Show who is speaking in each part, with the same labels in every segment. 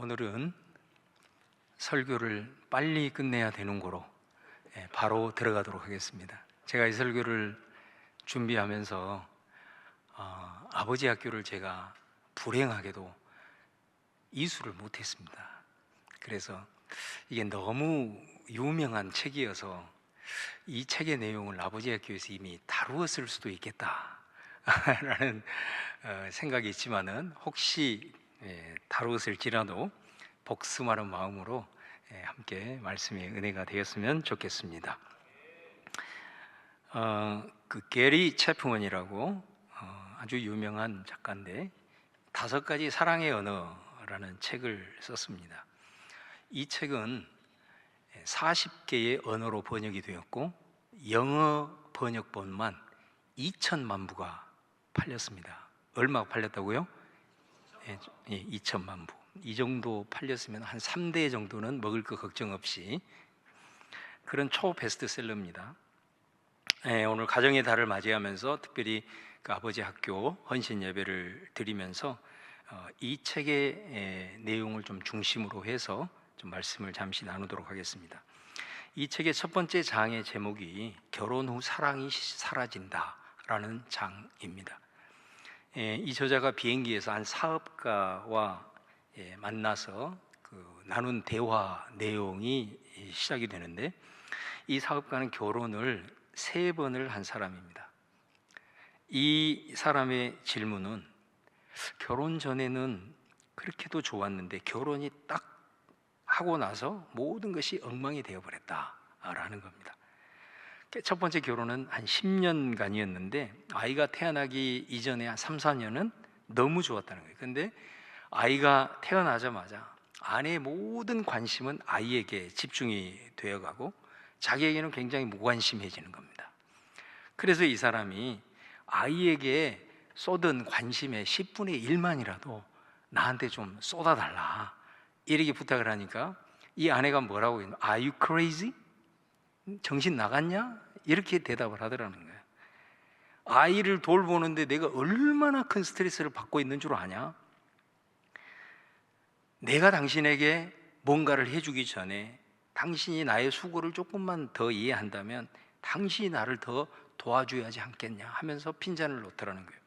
Speaker 1: 오늘은 설교를 빨리 끝내야 되는 거로 바로 들어가도록 하겠습니다. 제가 이 설교를 준비하면서 아버지 학교를 제가 불행하게도 이수를 못했습니다. 그래서 이게 너무 유명한 책이어서 이 책의 내용을 아버지 학교에서 이미 다루었을 수도 있겠다라는 생각이 있지만은 혹시 다루었을지라도 복습하는 마음으로 함께 말씀의 은혜가 되었으면 좋겠습니다. 그 게리 채프먼이라고 아주 유명한 작가인데 5가지 사랑의 언어라는 책을 썼습니다. 이 책은 40개의 언어로 번역이 되었고 영어 번역본만 2천만 부가 팔렸습니다. 얼마 팔렸다고요? 2천만 부. 이 정도 팔렸으면 한 3대 정도는 먹을 거 걱정 없이 그런 초 베스트셀러입니다. 오늘 가정의 달을 맞이하면서 특별히 그 아버지 학교 헌신 예배를 드리면서 이 책의 내용을 좀 중심으로 해서 좀 말씀을 잠시 나누도록 하겠습니다. 이 책의 첫 번째 장의 제목이 결혼 후 사랑이 사라진다라는 장입니다. 이 저자가 비행기에서 한 사업가와 만나서 나눈 대화 내용이 시작이 되는데 이 사업가는 결혼을 3번을 한 사람입니다. 이 사람의 질문은 결혼 전에는 그렇게도 좋았는데 결혼이 딱 하고 나서 모든 것이 엉망이 되어버렸다라는 겁니다. 첫 번째 결혼은 한 10년간이었는데 아이가 태어나기 이전에 한 3, 4년은 너무 좋았다는 거예요. 근데 아이가 태어나자마자 아내의 모든 관심은 아이에게 집중이 되어가고 자기에게는 굉장히 무관심해지는 겁니다. 그래서 이 사람이 아이에게 쏟은 관심의 10분의 1만이라도 나한테 좀 쏟아달라 이렇게 부탁을 하니까 이 아내가 뭐라고 했냐? Are you crazy? 정신 나갔냐? 이렇게 대답을 하더라는 거예요. 아이를 돌보는데 내가 얼마나 큰 스트레스를 받고 있는 줄 아냐? 내가 당신에게 뭔가를 해주기 전에 당신이 나의 수고를 조금만 더 이해한다면 당신이 나를 더 도와줘야지 않겠냐 하면서 핀잔을 놓더라는 거예요.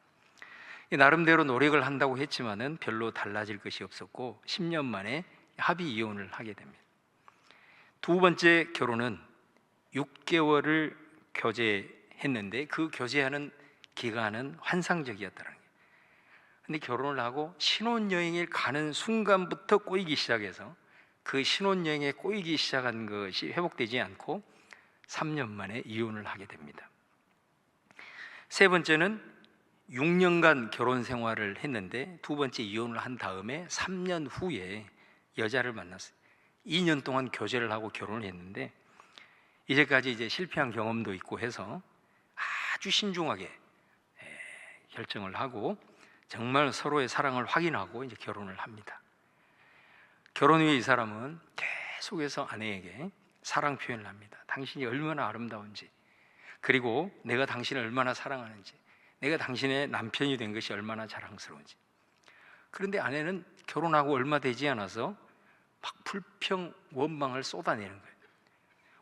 Speaker 1: 나름대로 노력을 한다고 했지만은 별로 달라질 것이 없었고 10년 만에 합의 이혼을 하게 됩니다. 두 번째 결혼은 6개월을 교제했는데 그 교제하는 기간은 환상적이었다는 거예요. 근데 결혼을 하고 신혼여행을 가는 순간부터 꼬이기 시작해서 그 신혼여행에 꼬이기 시작한 것이 회복되지 않고 3년 만에 이혼을 하게 됩니다. 세 번째는 6년간 결혼 생활을 했는데 두 번째 이혼을 한 다음에 3년 후에 여자를 만났어요. 2년 동안 교제를 하고 결혼을 했는데 이제까지 이제 실패한 경험도 있고 해서 아주 신중하게 결정을 하고 정말 서로의 사랑을 확인하고 이제 결혼을 합니다. 결혼 후에 이 사람은 계속해서 아내에게 사랑 표현을 합니다. 당신이 얼마나 아름다운지, 그리고 내가 당신을 얼마나 사랑하는지, 내가 당신의 남편이 된 것이 얼마나 자랑스러운지. 그런데 아내는 결혼하고 얼마 되지 않아서 막 불평, 원망을 쏟아내는 거예요.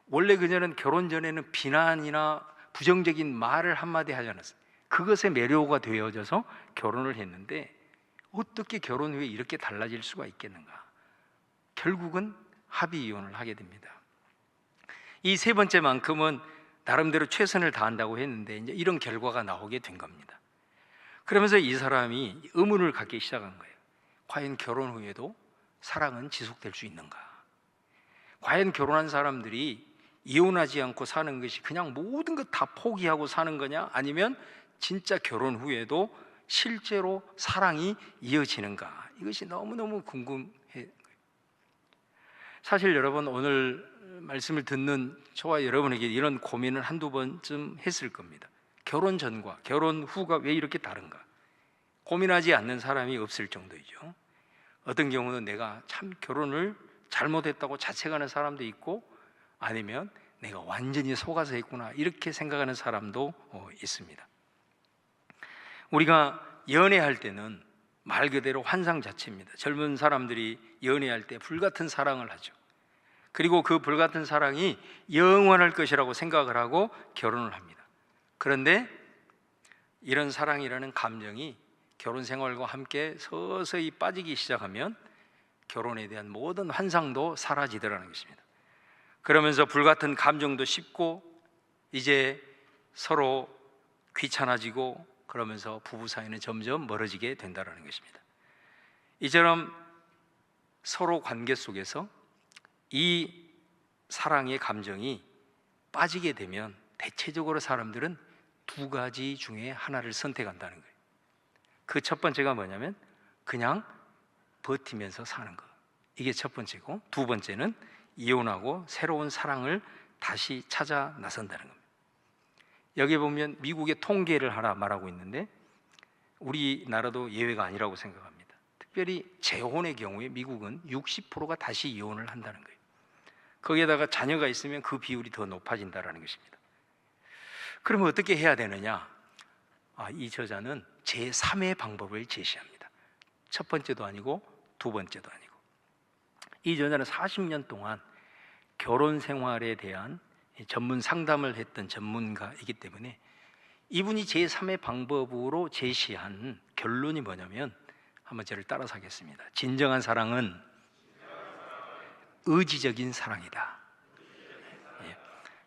Speaker 1: 원래 그녀는 결혼 전에는 비난이나 부정적인 말을 한마디 하지 않았어요. 그것에 매료가 되어져서 결혼을 했는데 어떻게 결혼 후에 이렇게 달라질 수가 있겠는가? 결국은 합의 이혼을 하게 됩니다. 이 세 번째만큼은 나름대로 최선을 다한다고 했는데 이제 이런 결과가 나오게 된 겁니다. 그러면서 이 사람이 의문을 갖기 시작한 거예요. 과연 결혼 후에도 사랑은 지속될 수 있는가? 과연 결혼한 사람들이 이혼하지 않고 사는 것이 그냥 모든 것 다 포기하고 사는 거냐? 아니면 진짜 결혼 후에도 실제로 사랑이 이어지는가? 이것이 너무너무 궁금해요. 사실 여러분 오늘 말씀을 듣는 저와 여러분에게 이런 고민을 한두 번쯤 했을 겁니다. 결혼 전과 결혼 후가 왜 이렇게 다른가? 고민하지 않는 사람이 없을 정도이죠. 어떤 경우는 내가 참 결혼을 잘못했다고 자책하는 사람도 있고 아니면 내가 완전히 속아서 했구나 이렇게 생각하는 사람도 있습니다. 우리가 연애할 때는 말 그대로 환상 자체입니다. 젊은 사람들이 연애할 때 불같은 사랑을 하죠. 그리고 그 불같은 사랑이 영원할 것이라고 생각을 하고 결혼을 합니다. 그런데 이런 사랑이라는 감정이 결혼 생활과 함께 서서히 빠지기 시작하면 결혼에 대한 모든 환상도 사라지더라는 것입니다. 그러면서 불같은 감정도 식고 이제 서로 귀찮아지고 그러면서 부부 사이는 점점 멀어지게 된다는 것입니다. 이처럼 서로 관계 속에서 이 사랑의 감정이 빠지게 되면 대체적으로 사람들은 두 가지 중에 하나를 선택한다는 거예요. 그 첫 번째가 뭐냐면 그냥 버티면서 사는 거. 이게 첫 번째고, 두 번째는 이혼하고 새로운 사랑을 다시 찾아 나선다는 겁니다. 여기 보면 미국의 통계를 하나 말하고 있는데 우리나라도 예외가 아니라고 생각합니다. 특별히 재혼의 경우에 미국은 60%가 다시 이혼을 한다는 거예요. 거기에다가 자녀가 있으면 그 비율이 더 높아진다는 것입니다. 그러면 어떻게 해야 되느냐? 이 저자는 제3의 방법을 제시합니다. 첫 번째도 아니고 두 번째도 아니고. 이 저자는 40년 동안 결혼 생활에 대한 전문 상담을 했던 전문가이기 때문에 이분이 제3의 방법으로 제시한 결론이 뭐냐면, 한번 저를 따라서 하겠습니다. 진정한 사랑은 의지적인 사랑이다.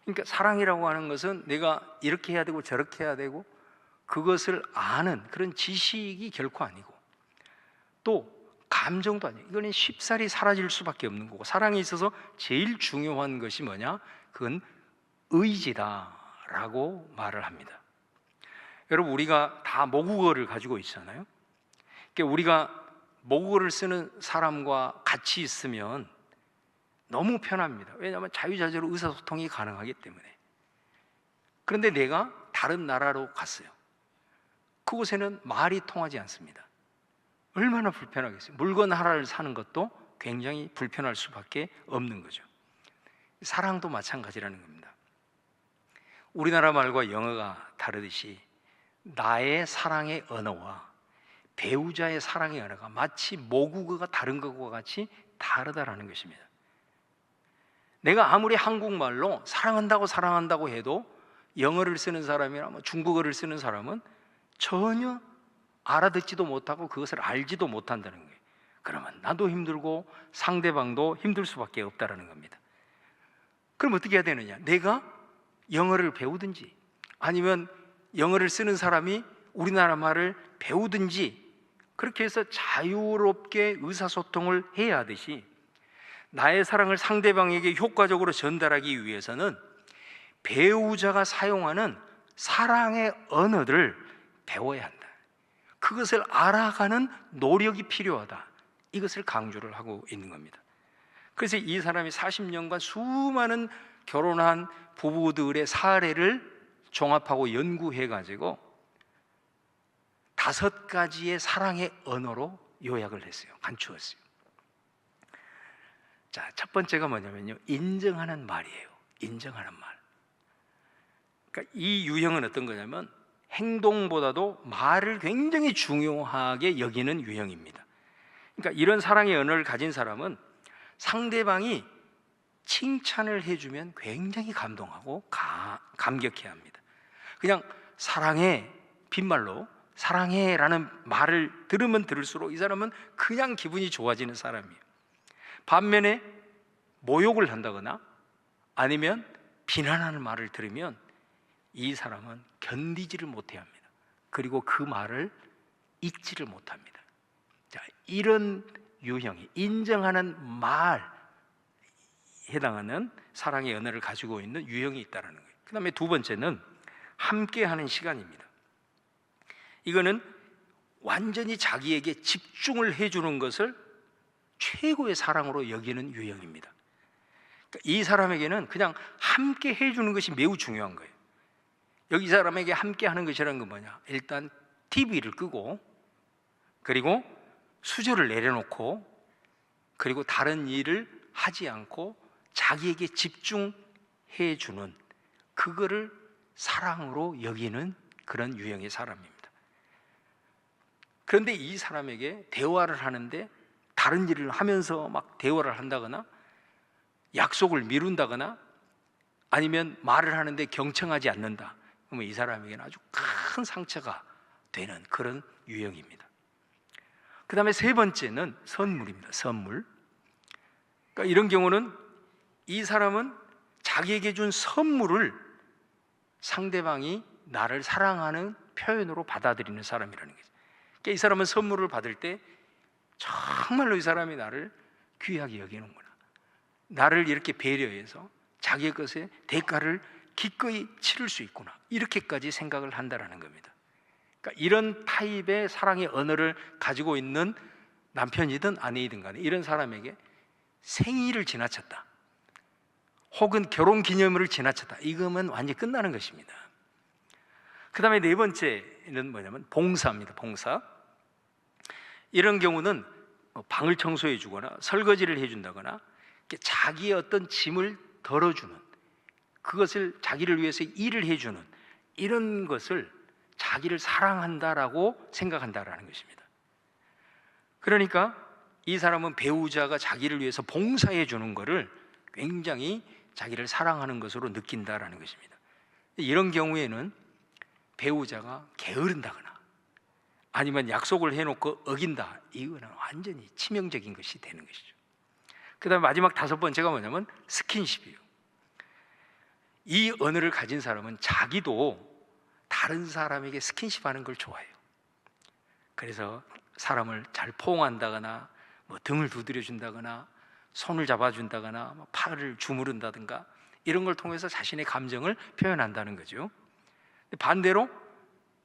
Speaker 1: 그러니까 사랑이라고 하는 것은 내가 이렇게 해야 되고 저렇게 해야 되고 그것을 아는 그런 지식이 결코 아니고, 또 감정도 아니에요. 이거는 쉽사리 사라질 수밖에 없는 거고, 사랑에 있어서 제일 중요한 것이 뭐냐? 그건 의지다라고 말을 합니다. 여러분, 우리가 다 모국어를 가지고 있잖아요. 그러니까 우리가 모국어를 쓰는 사람과 같이 있으면 너무 편합니다. 왜냐하면 자유자재로 의사소통이 가능하기 때문에. 그런데 내가 다른 나라로 갔어요. 그곳에는 말이 통하지 않습니다. 얼마나 불편하겠어요. 물건 하나를 사는 것도 굉장히 불편할 수밖에 없는 거죠. 사랑도 마찬가지라는 겁니다. 우리나라 말과 영어가 다르듯이 나의 사랑의 언어와 배우자의 사랑의 언어가 마치 모국어가 다른 것과 같이 다르다라는 것입니다. 내가 아무리 한국말로 사랑한다고 해도 영어를 쓰는 사람이나 중국어를 쓰는 사람은 전혀 알아듣지도 못하고 그것을 알지도 못한다는 거예요. 그러면 나도 힘들고 상대방도 힘들 수밖에 없다는 겁니다. 그럼 어떻게 해야 되느냐? 내가 영어를 배우든지 아니면 영어를 쓰는 사람이 우리나라 말을 배우든지 그렇게 해서 자유롭게 의사소통을 해야 하듯이, 나의 사랑을 상대방에게 효과적으로 전달하기 위해서는 배우자가 사용하는 사랑의 언어를 배워야 한다. 그것을 알아가는 노력이 필요하다. 이것을 강조를 하고 있는 겁니다. 그래서 이 사람이 40년간 수많은 결혼한 부부들의 사례를 종합하고 연구해가지고 5가지의 사랑의 언어로 요약을 했어요. 간추었어요. 자, 첫 번째가 뭐냐면요, 인정하는 말이에요. 인정하는 말. 그러니까 이 유형은 어떤 거냐면 행동보다도 말을 굉장히 중요하게 여기는 유형입니다. 그러니까 이런 사랑의 언어를 가진 사람은 상대방이 칭찬을 해주면 굉장히 감동하고 감격해야 합니다. 그냥 사랑해, 빈말로 사랑해라는 말을 들으면 들을수록 이 사람은 그냥 기분이 좋아지는 사람이에요. 반면에 모욕을 한다거나 아니면 비난하는 말을 들으면 이 사람은 견디지를 못해야 합니다. 그리고 그 말을 잊지를 못합니다. 자, 이런 유형이 인정하는 말 해당하는 사랑의 언어를 가지고 있는 유형이 있다는 거예요. 그 다음에 두 번째는 함께하는 시간입니다. 이거는 완전히 자기에게 집중을 해주는 것을 최고의 사랑으로 여기는 유형입니다. 그러니까 이 사람에게는 그냥 함께 해주는 것이 매우 중요한 거예요. 여기 이 사람에게 함께 하는 것이라는 건 뭐냐? 일단 TV를 끄고, 그리고 수저를 내려놓고, 그리고 다른 일을 하지 않고 자기에게 집중해 주는, 그거를 사랑으로 여기는 그런 유형의 사람입니다. 그런데 이 사람에게 대화를 하는데 다른 일을 하면서 막 대화를 한다거나 약속을 미룬다거나 아니면 말을 하는데 경청하지 않는다. 그러면 이 사람에게는 아주 큰 상처가 되는 그런 유형입니다. 그 다음에 세 번째는 선물입니다. 선물. 그러니까 이런 경우는 이 사람은 자기에게 준 선물을 상대방이 나를 사랑하는 표현으로 받아들이는 사람이라는 거죠. 그러니까 이 사람은 선물을 받을 때 정말로 이 사람이 나를 귀하게 여기는구나, 나를 이렇게 배려해서 자기의 것에 대가를 기꺼이 치를 수 있구나, 이렇게까지 생각을 한다는 겁니다. 그러니까 이런 타입의 사랑의 언어를 가지고 있는 남편이든 아내이든 간에 이런 사람에게 생일을 지나쳤다, 혹은 결혼기념일을 지나쳤다, 이거면 완전히 끝나는 것입니다. 그 다음에 네 번째는 뭐냐면 봉사입니다. 봉사. 이런 경우는 방을 청소해 주거나 설거지를 해준다거나 자기의 어떤 짐을 덜어주는, 그것을 자기를 위해서 일을 해주는, 이런 것을 자기를 사랑한다라고 생각한다라는 것입니다. 그러니까 이 사람은 배우자가 자기를 위해서 봉사해 주는 것을 굉장히 자기를 사랑하는 것으로 느낀다라는 것입니다. 이런 경우에는 배우자가 게으른다거나 아니면 약속을 해놓고 어긴다, 이거는 완전히 치명적인 것이 되는 것이죠. 그 다음에 마지막 다섯 번째가 뭐냐면 스킨십이에요. 이 언어를 가진 사람은 자기도 다른 사람에게 스킨십하는 걸 좋아해요. 그래서 사람을 잘 포옹한다거나 뭐 등을 두드려준다거나 손을 잡아준다거나 팔을 주무른다든가 이런 걸 통해서 자신의 감정을 표현한다는 거죠. 반대로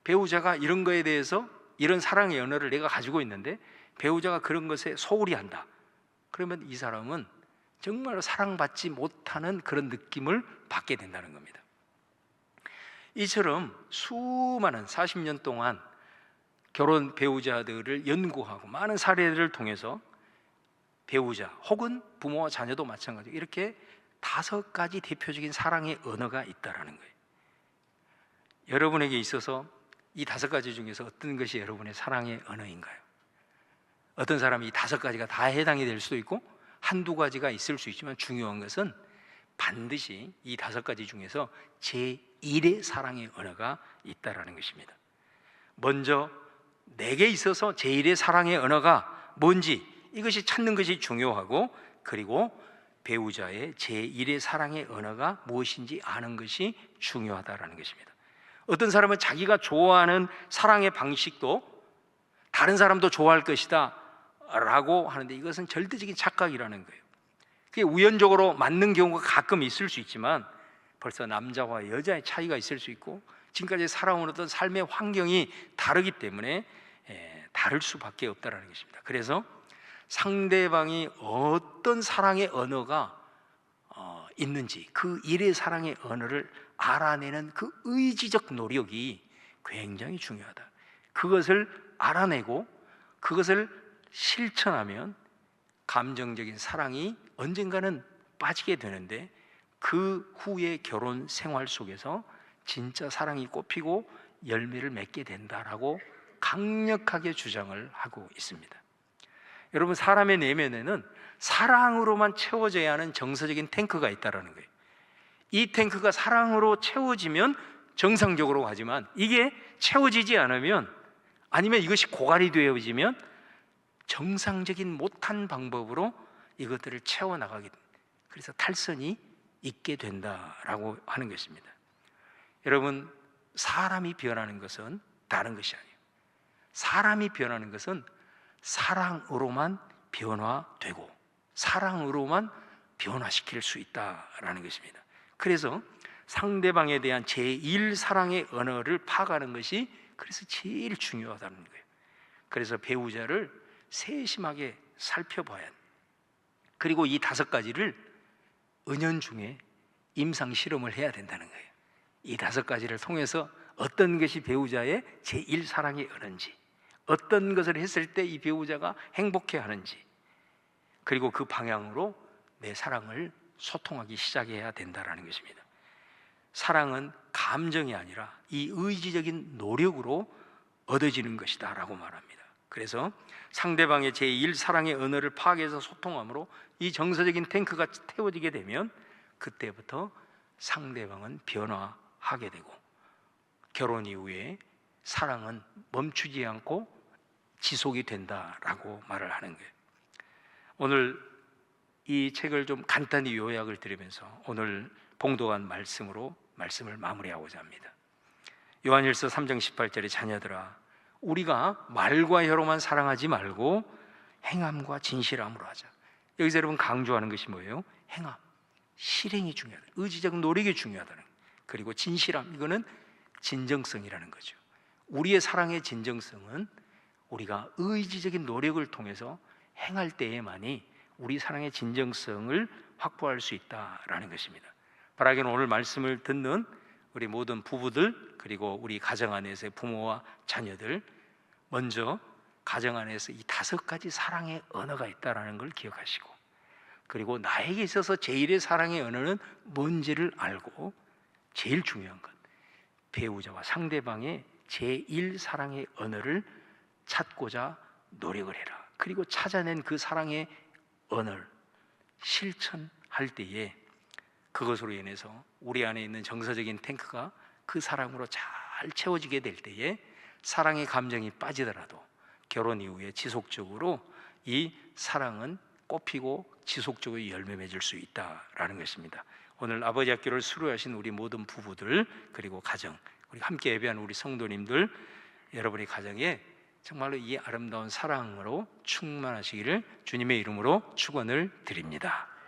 Speaker 1: 배우자가 이런 거에 대해서, 이런 사랑의 언어를 내가 가지고 있는데 배우자가 그런 것에 소홀히 한다, 그러면 이 사람은 정말 사랑받지 못하는 그런 느낌을 받게 된다는 겁니다. 이처럼 수많은 40년 동안 결혼 배우자들을 연구하고 많은 사례들을 통해서 배우자 혹은 부모와 자녀도 마찬가지고 이렇게 5가지 대표적인 사랑의 언어가 있다는 거예요. 여러분에게 있어서 이 5가지 중에서 어떤 것이 여러분의 사랑의 언어인가요? 어떤 사람이 이 5가지가 다 해당이 될 수도 있고 한두 가지가 있을 수 있지만 중요한 것은 반드시 이 5가지 중에서 제1의 사랑의 언어가 있다는 것입니다. 먼저 내게 있어서 제1의 사랑의 언어가 뭔지 이것이 찾는 것이 중요하고, 그리고 배우자의 제1의 사랑의 언어가 무엇인지 아는 것이 중요하다는 것입니다. 어떤 사람은 자기가 좋아하는 사랑의 방식도 다른 사람도 좋아할 것이다 라고 하는데 이것은 절대적인 착각이라는 거예요. 그게 우연적으로 맞는 경우가 가끔 있을 수 있지만 벌써 남자와 여자의 차이가 있을 수 있고 지금까지 살아온 어떤 삶의 환경이 다르기 때문에 다를 수밖에 없다는 것입니다. 그래서 상대방이 어떤 사랑의 언어가 있는지 그 일의 사랑의 언어를 알아내는 그 의지적 노력이 굉장히 중요하다. 그것을 알아내고 그것을 실천하면 감정적인 사랑이 언젠가는 빠지게 되는데 그 후의 결혼 생활 속에서 진짜 사랑이 꽃피고 열매를 맺게 된다라고 강력하게 주장을 하고 있습니다. 여러분, 사람의 내면에는 사랑으로만 채워져야 하는 정서적인 탱크가 있다는 거예요. 이 탱크가 사랑으로 채워지면 정상적으로 가지만 이게 채워지지 않으면, 아니면 이것이 고갈이 되어지면 정상적인 못한 방법으로 이것들을 채워나가게, 그래서 탈선이 있게 된다라고 하는 것입니다. 여러분, 사람이 변하는 것은 다른 것이 아니에요. 사람이 변하는 것은 사랑으로만 변화되고 사랑으로만 변화시킬 수 있다라는 것입니다. 그래서 상대방에 대한 제1사랑의 언어를 파악하는 것이 그래서 제일 중요하다는 거예요. 그래서 배우자를 세심하게 살펴봐야 합니다. 그리고 이 5가지를 은연중에 임상 실험을 해야 된다는 거예요. 이 5가지를 통해서 어떤 것이 배우자의 제1사랑의 언어인지, 어떤 것을 했을 때 이 배우자가 행복해하는지, 그리고 그 방향으로 내 사랑을 소통하기 시작해야 된다는 것입니다. 사랑은 감정이 아니라 이 의지적인 노력으로 얻어지는 것이다 라고 말합니다. 그래서 상대방의 제1 사랑의 언어를 파악해서 소통함으로 이 정서적인 탱크가 태워지게 되면 그때부터 상대방은 변화하게 되고 결혼 이후에 사랑은 멈추지 않고 지속이 된다라고 말을 하는 거예요. 오늘 이 책을 좀 간단히 요약을 드리면서 오늘 봉독한 말씀으로 말씀을 마무리하고자 합니다. 요한일서 3장 18절에 자녀들아 우리가 말과 혀로만 사랑하지 말고 행함과 진실함으로 하자. 여기서 여러분 강조하는 것이 뭐예요? 행함, 실행이 중요하다. 의지적 노력이 중요하다는. 그리고 진실함, 이거는 진정성이라는 거죠. 우리의 사랑의 진정성은 우리가 의지적인 노력을 통해서 행할 때에만이 우리 사랑의 진정성을 확보할 수 있다라는 것입니다. 바라기는 오늘 말씀을 듣는 우리 모든 부부들 그리고 우리 가정 안에서의 부모와 자녀들, 먼저 가정 안에서 이 5가지 사랑의 언어가 있다는 걸 기억하시고, 그리고 나에게 있어서 제1의 사랑의 언어는 뭔지를 알고 제일 중요한 것, 배우자와 상대방의 제1 사랑의 언어를 찾고자 노력을 해라. 그리고 찾아낸 그 사랑의 언어를 실천할 때에 그것으로 인해서 우리 안에 있는 정서적인 탱크가 그 사랑으로 잘 채워지게 될 때에 사랑의 감정이 빠지더라도 결혼 이후에 지속적으로 이 사랑은 꽃피고 지속적으로 열매 맺을 수 있다라는 것입니다. 오늘 아버지 학교를 수료하신 우리 모든 부부들 그리고 가정, 우리 함께 예배한 우리 성도님들, 여러분의 가정에 정말로 이 아름다운 사랑으로 충만하시기를 주님의 이름으로 축원을 드립니다.